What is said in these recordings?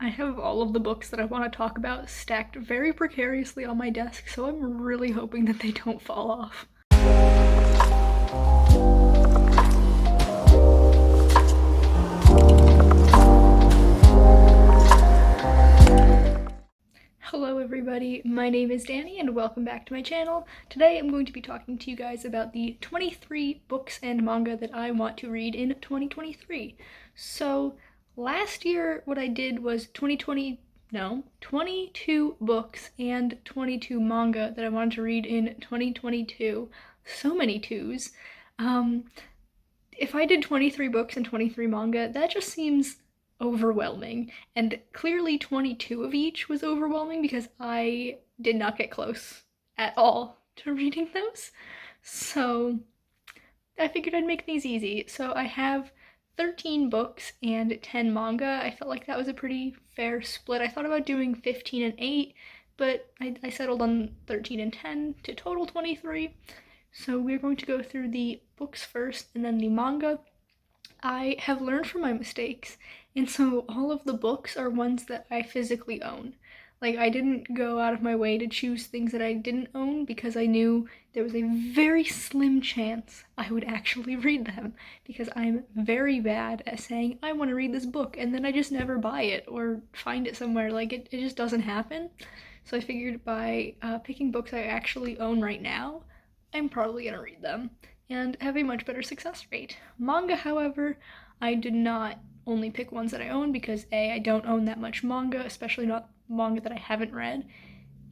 I have all of the books that I want to talk about stacked very precariously on my desk, so I'm really hoping that they don't fall off. Hello everybody, my name is Danny and welcome back to my channel. Today I'm going to be talking to you guys about the 23 books and manga that I want to read in 2023. So last year what I did was 22 books and 22 manga that I wanted to read in 2022. So many twos. If I did 23 books and 23 manga, that just seems overwhelming. And clearly 22 of each was overwhelming because I did not get close at all to reading those. So I figured I'd make these easy. So I have 13 books and 10 manga. I felt like that was a pretty fair split. I thought about doing 15 and 8, but I settled on 13 and 10 to total 23. So we're going to go through the books first and then the manga. I have learned from my mistakes, and so all of the books are ones that I physically own. Like, I didn't go out of my way to choose things that I didn't own because I knew there was a very slim chance I would actually read them, because I'm very bad at saying, I want to read this book, and then I just never buy it or find it somewhere. Like, it just doesn't happen. So I figured by picking books I actually own right now, I'm probably gonna read them and have a much better success rate. Manga, however, I did not only pick ones that I own because A, I don't own that much manga, especially not manga that I haven't read,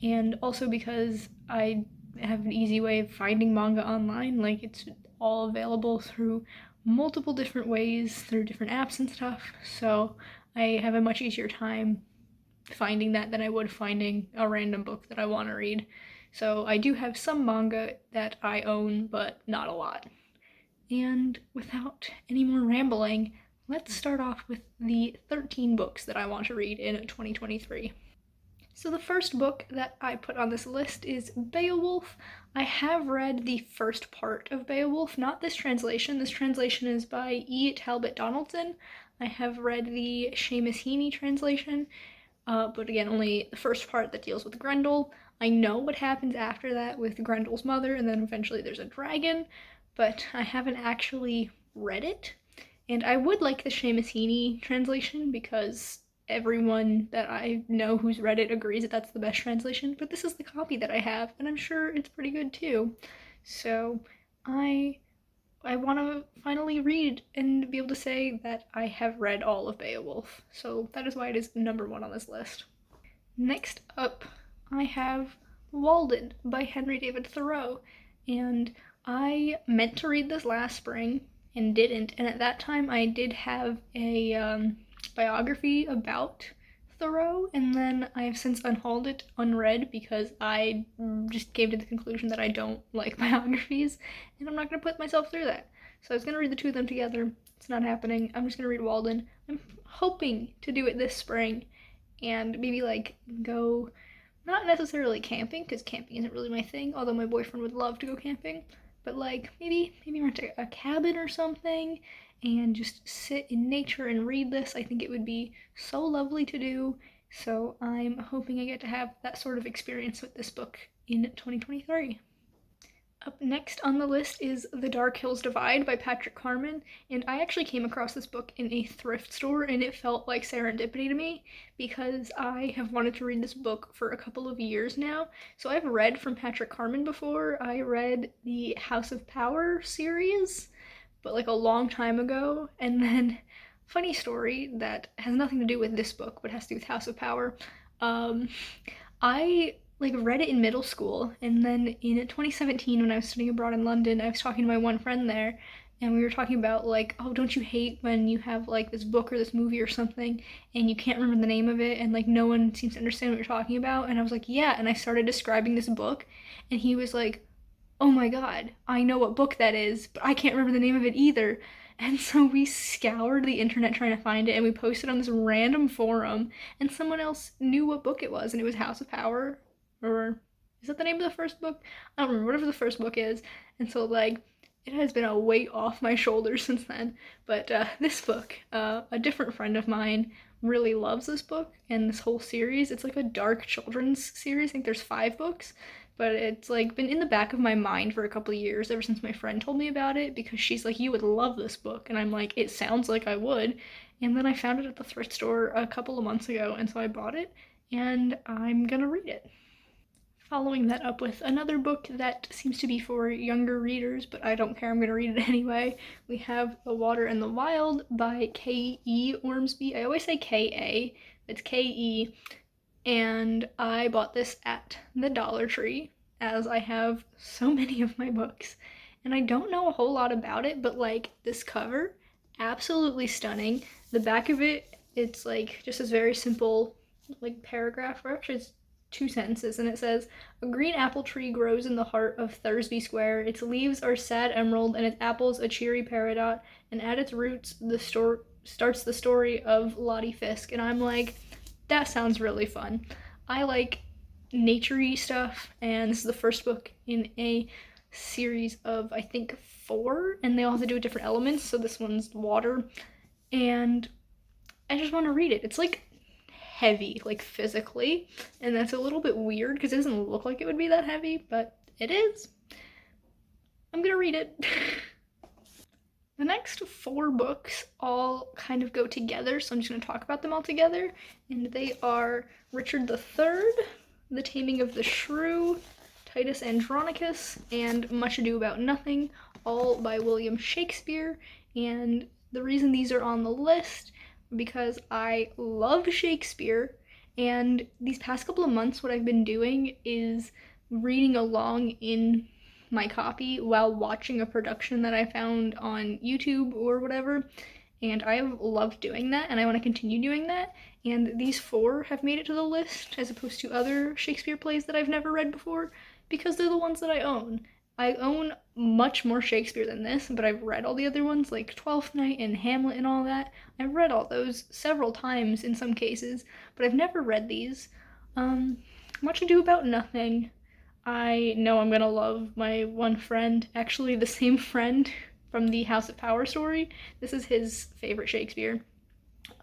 and also because I have an easy way of finding manga online. Like, it's all available through multiple different ways, through different apps and stuff, so I have a much easier time finding that than I would finding a random book that I want to read. So I do have some manga that I own, but not a lot. And without any more rambling, let's start off with the 13 books that I want to read in 2023. So the first book that I put on this list is Beowulf. I have read the first part of Beowulf, not this translation. This translation is by E. Talbot Donaldson. I have read the Seamus Heaney translation, but again, only the first part that deals with Grendel. I know what happens after that with Grendel's mother, and then eventually there's a dragon, but I haven't actually read it. And I would like the Seamus Heaney translation because everyone that I know who's read it agrees that that's the best translation, but this is the copy that I have, and I'm sure it's pretty good too. So I want to finally read and be able to say that I have read all of Beowulf, so that is why it is number 1 on this list. Next up, I have Walden by Henry David Thoreau, and I meant to read this last spring and didn't, and at that time I did have a biography about Thoreau, and then I have since unhauled it unread because I just came to the conclusion that I don't like biographies, and I'm not going to put myself through that. So I was going to read the two of them together. It's not happening. I'm just going to read Walden. I'm hoping to do it this spring and maybe like go, not necessarily camping, because camping isn't really my thing, although my boyfriend would love to go camping, but like maybe rent a cabin or something and just sit in nature and read this. I think it would be so lovely to do, so I'm hoping I get to have that sort of experience with this book in 2023. Up next on the list is The Dark Hills Divide by Patrick Carman, and I actually came across this book in a thrift store, and it felt like serendipity to me because I have wanted to read this book for a couple of years now. So I've read from Patrick Carman before. I read the House of Power series, but like a long time ago, and then funny story that has nothing to do with this book but has to do with House of Power. I like read it in middle school, and then in 2017 when I was studying abroad in London, I was talking to my one friend there, and we were talking about like, oh, don't you hate when you have like this book or this movie or something and you can't remember the name of it and like no one seems to understand what you're talking about? And I was like, yeah, and I started describing this book, and he was like, oh my god, I know what book that is, but I can't remember the name of it either. And so we scoured the internet trying to find it, and we posted on this random forum, and someone else knew what book it was, and it was House of Power, or is that the name of the first book? I don't remember, whatever the first book is. And so like it has been a weight off my shoulders since then. But this book, a different friend of mine really loves this book and this whole series. It's like a dark children's series. I think there's 5 books, but it's like been in the back of my mind for a couple of years ever since my friend told me about it because she's like, "You would love this book," and I'm like, "It sounds like I would." And then I found it at the thrift store a couple of months ago, and so I bought it, and I'm gonna read it. Following that up with another book that seems to be for younger readers, but I don't care, I'm going to read it anyway. We have The Water and the Wild by K.E. Ormsby. I always say K.A., it's K.E., and I bought this at the Dollar Tree, as I have so many of my books. And I don't know a whole lot about it, but like this cover, absolutely stunning. The back of it, it's like just this very simple like paragraph, or actually it's 2 sentences, and it says, "A green apple tree grows in the heart of Thursby Square. Its leaves are sad emerald, and its apples a cheery peridot. And at its roots, starts the story of Lottie Fisk." And I'm like, that sounds really fun. I like naturey stuff, and this is the first book in a series of I think 4, and they all have to do with different elements. So this one's water, and I just want to read it. It's like heavy, like physically, and that's a little bit weird because it doesn't look like it would be that heavy, but it is. I'm gonna read it. The next 4 books all kind of go together, so I'm just going to talk about them all together, and they are Richard III, The Taming of the Shrew, Titus Andronicus, and Much Ado About Nothing, all by William Shakespeare. And the reason these are on the list because I love Shakespeare, and these past couple of months what I've been doing is reading along in my copy while watching a production that I found on YouTube or whatever, and I have loved doing that, and I want to continue doing that. And these 4 have made it to the list as opposed to other Shakespeare plays that I've never read before because they're the ones that I own. I own much more Shakespeare than this, but I've read all the other ones like Twelfth Night and Hamlet and all that. I've read all those several times in some cases, but I've never read these. Much Ado About Nothing. I know I'm gonna love my one friend, actually the same friend from the House of Power story. This is his favorite Shakespeare.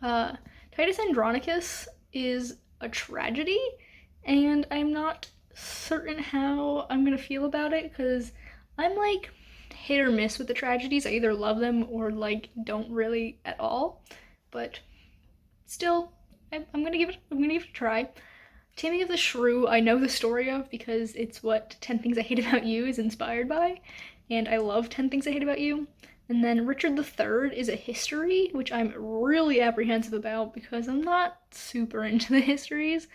Titus Andronicus is a tragedy, and I'm not certain how I'm gonna feel about it because I'm like hit or miss with the tragedies. I either love them or like don't really at all. But still, I'm gonna give it a try. Taming of the Shrew, I know the story of because it's what 10 Things I Hate About You is inspired by, and I love 10 Things I Hate About You. And then Richard III is a history, which I'm really apprehensive about because I'm not super into the histories.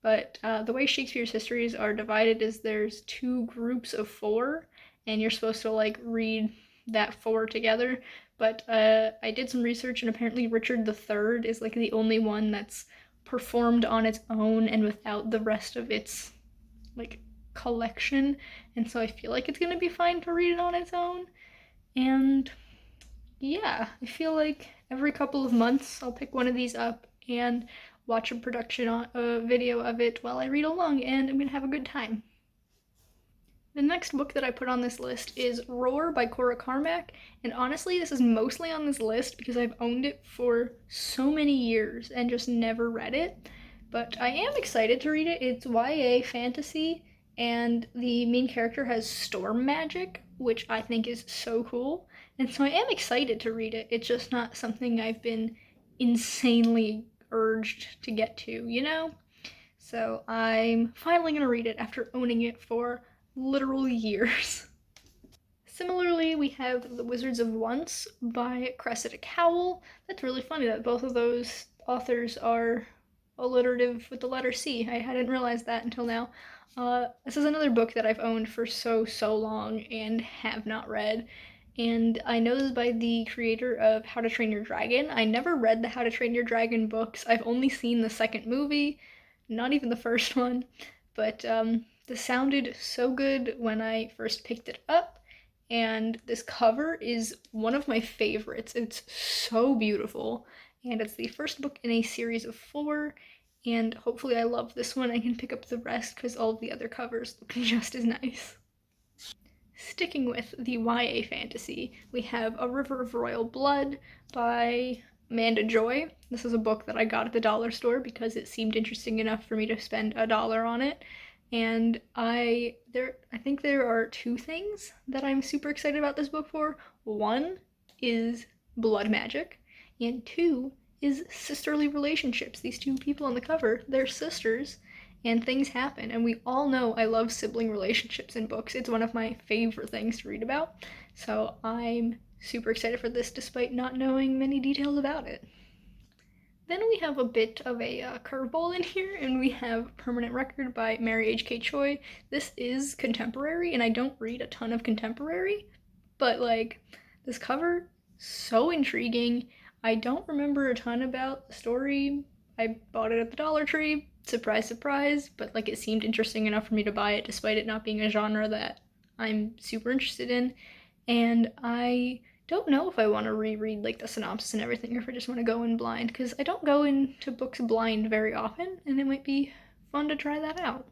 But the way Shakespeare's histories are divided is there's 2 groups of 4, and you're supposed to like read that 4 together. But I did some research, and apparently Richard III is like the only one that's performed on its own and without the rest of its like collection, and so I feel like it's gonna be fine to read it on its own. And yeah, I feel like every couple of months I'll pick one of these up and watch a production on a video of it while I read along, and I'm gonna have a good time. The next book that I put on this list is Roar by Cora Carmack, and honestly, this is mostly on this list because I've owned it for so many years and just never read it. But I am excited to read it. It's YA fantasy, and the main character has storm magic, which I think is so cool. And so I am excited to read it. It's just not something I've been insanely urged to get to, you know? So I'm finally gonna read it after owning it for literal years. Similarly, we have The Wizards of Once by Cressida Cowell. That's really funny that both of those authors are alliterative with the letter C. I hadn't realized that until now. This is another book that I've owned for so long and have not read. And I know this is by the creator of How to Train Your Dragon. I never read the How to Train Your Dragon books. I've only seen the second movie, not even the first one. But this sounded so good when I first picked it up, and this cover is one of my favorites. It's so beautiful, and it's the first book in a series of 4, and hopefully I love this one. I can pick up the rest because all of the other covers look just as nice. sticking with the YA fantasy, we have A River of Royal Blood by Amanda Joy. This is a book that I got at the dollar store because it seemed interesting enough for me to spend $1 on it. And I think there are two things that I'm super excited about this book for. One is blood magic, and two is sisterly relationships. These two people on the cover, they're sisters, and things happen. And we all know I love sibling relationships in books. It's one of my favorite things to read about. So I'm super excited for this despite not knowing many details about it. Then we have a bit of a curveball in here, and we have Permanent Record by Mary H.K. Choi. This is contemporary, and I don't read a ton of contemporary, but like, this cover, so intriguing. I don't remember a ton about the story. I bought it at the Dollar Tree, surprise, surprise, but like, it seemed interesting enough for me to buy it despite it not being a genre that I'm super interested in. And I don't know if I want to reread like the synopsis and everything, or if I just want to go in blind, because I don't go into books blind very often, and it might be fun to try that out.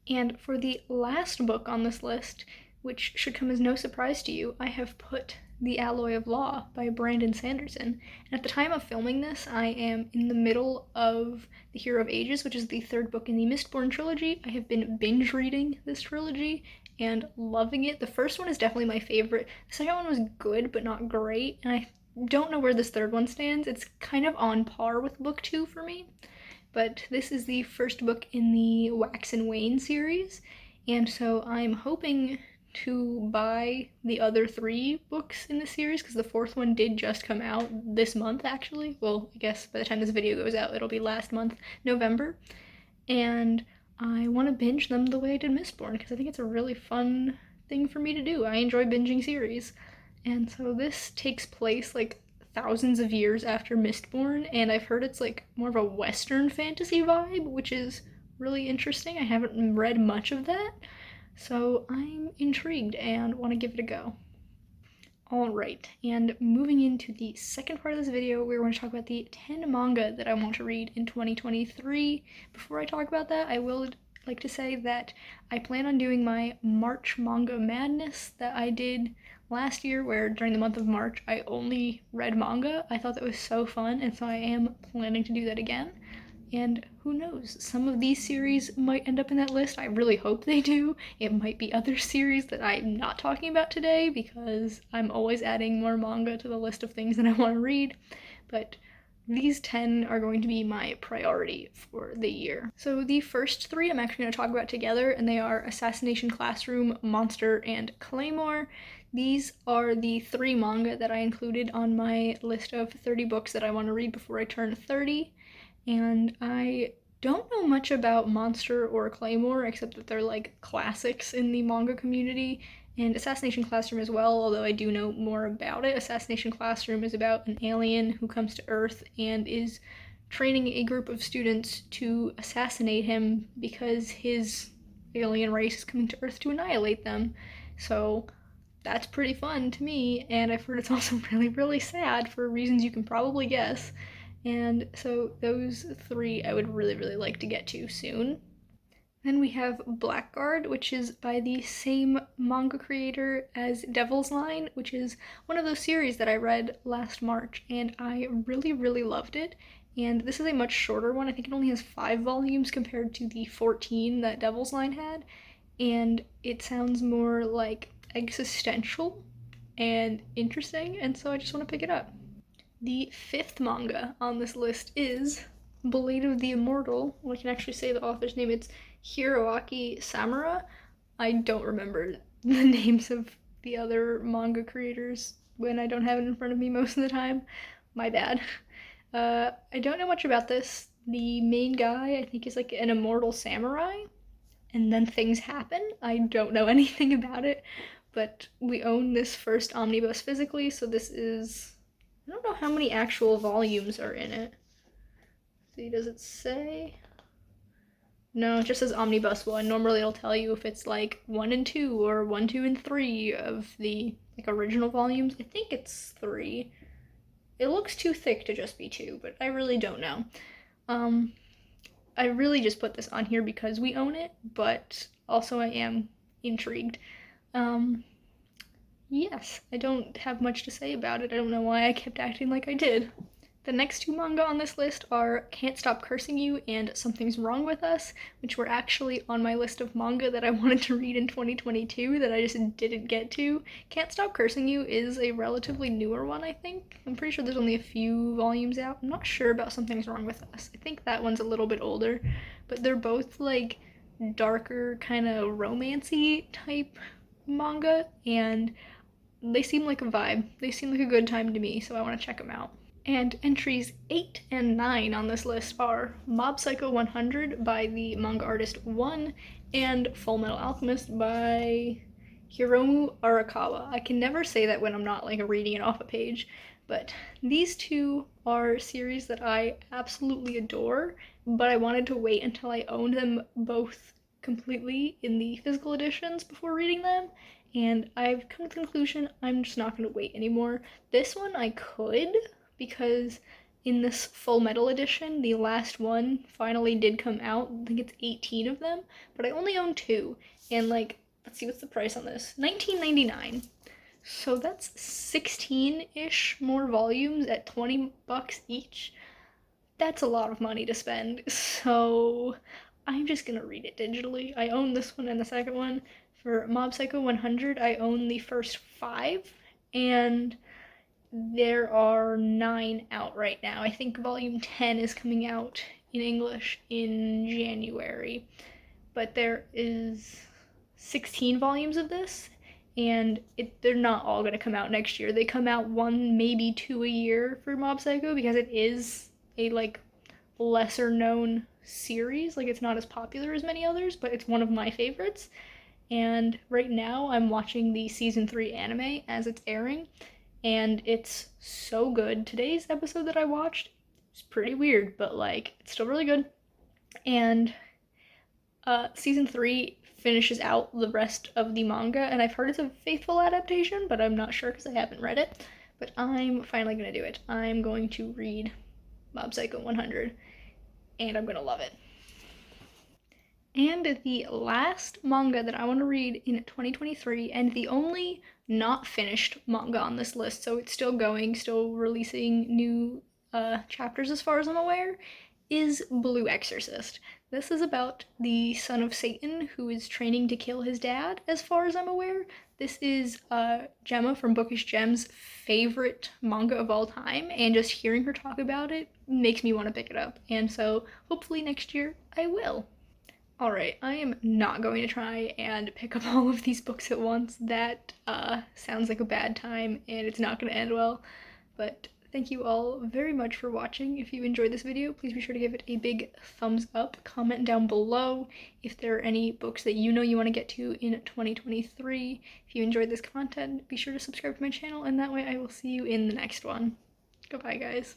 And for the last book on this list, which should come as no surprise to you, I have put The Alloy of Law by Brandon Sanderson. And at the time of filming this, I am in the middle of The Hero of Ages, which is the third book in the Mistborn trilogy. I have been binge reading this trilogy and loving it. The first one is definitely my favorite. The second one was good, but not great, and I don't know where this third one stands. It's kind of on par with book 2 for me, but this is the first book in the Wax and Wane series, and so I'm hoping to buy the other 3 books in the series, because the 4th one did just come out this month, actually. Well, I guess by the time this video goes out, it'll be last month, November, and I want to binge them the way I did Mistborn, because I think it's a really fun thing for me to do. I enjoy binging series. And so this takes place like thousands of years after Mistborn, and I've heard it's like more of a Western fantasy vibe, which is really interesting. I haven't read much of that, so I'm intrigued and want to give it a go. Alright, and moving into the second part of this video, we're going to talk about the 10 manga that I want to read in 2023. Before I talk about that, I will like to say that I plan on doing my March manga madness that I did last year, where during the month of March I only read manga. I thought that was so fun, and so I am planning to do that again. And who knows, some of these series might end up in that list. I really hope they do. It might be other series that I'm not talking about today, because I'm always adding more manga to the list of things that I want to read. But these 10 are going to be my priority for the year. So the first 3 I'm actually going to talk about together, and they are Assassination Classroom, Monster, and Claymore. These are the 3 manga that I included on my list of 30 books that I want to read before I turn 30. And I don't know much about Monster or Claymore, except that they're like classics in the manga community, and Assassination Classroom as well, although I do know more about it. Assassination Classroom is about an alien who comes to Earth and is training a group of students to assassinate him because his alien race is coming to Earth to annihilate them. So that's pretty fun to me, and I've heard it's also really, really sad for reasons you can probably guess. And so those 3 I would really, really like to get to soon. Then we have Blackguard, which is by the same manga creator as Devil's Line, which is one of those series that I read last March, and I really, really loved it. And this is a much shorter one. I think it only has 5 volumes compared to the 14 that Devil's Line had, and it sounds more like existential and interesting, and so I just want to pick it up. The 5th manga on this list is Blade of the Immortal. Well, I can actually say the author's name. It's Hiroaki Samura. I don't remember the names of the other manga creators when I don't have it in front of me most of the time. My bad. I don't know much about this. The main guy, I think, is like an immortal samurai, and then things happen. I don't know anything about it, but we own this first omnibus physically, so this is... I don't know how many actual volumes are in it. See, does it say? No, it just says Omnibus 1. Normally it'll tell you if it's like 1 and 2 or 1, 2, and 3 of the like original volumes. I think it's 3. It looks too thick to just be 2, but I really don't know. I really just put this on here because we own it, but also I am intrigued. Um, yes, I don't have much to say about it. I don't know why I kept acting like I did. The next two manga on this list are Can't Stop Cursing You and Something's Wrong with Us, which were actually on my list of manga that I wanted to read in 2022 that I just didn't get to. Can't Stop Cursing You is a relatively newer one, I think. I'm pretty sure there's only a few volumes out. I'm not sure about Something's Wrong with Us. I think that one's a little bit older, but they're both like darker, kind of romancy type manga, and they seem like a vibe. They seem like a good time to me, so I want to check them out. And entries 8 and 9 on this list are Mob Psycho 100 by the manga artist One and Full Metal Alchemist by Hiromu Arakawa. I can never say that when I'm not like reading it off a page, but these two are series that I absolutely adore, but I wanted to wait until I owned them both completely in the physical editions before reading them, and I've come to the conclusion I'm just not going to wait anymore. This one I could, because in this Full Metal edition, the last one finally did come out. I think it's 18 of them, but I only own two. And like, let's see, what's the price on this? $19.99. So that's 16-ish more volumes at 20 bucks each. That's a lot of money to spend. So I'm just gonna read it digitally. I own this one and the second one. For Mob Psycho 100, I own the first 5, and there are 9 out right now. I think volume 10 is coming out in English in January, but there is 16 volumes of this, and they're not all going to come out next year. They come out 1, maybe 2 a year for Mob Psycho because it is a like lesser known series. Like, it's not as popular as many others, but it's one of my favorites. And right now I'm watching the season 3 anime as it's airing, and it's so good. Today's episode that I watched was pretty weird, but like it's still really good. And season 3 finishes out the rest of the manga, and I've heard it's a faithful adaptation, but I'm not sure because I haven't read it. But I'm finally gonna do it. I'm going to read Mob Psycho 100, and I'm gonna love it. And the last manga that I want to read in 2023, and the only not finished manga on this list, so it's still going, still releasing new chapters as far as I'm aware, is Blue Exorcist. This is about the son of Satan who is training to kill his dad, as far as I'm aware. This is Gemma from Bookish Gems' favorite manga of all time, and just hearing her talk about it makes me want to pick it up. And so hopefully next year I will. Alright, I am not going to try and pick up all of these books at once. That sounds like a bad time and it's not going to end well. But thank you all very much for watching. If you enjoyed this video, please be sure to give it a big thumbs up. Comment down below if there are any books that you know you want to get to in 2023. If you enjoyed this content, be sure to subscribe to my channel, and that way I will see you in the next one. Goodbye, guys.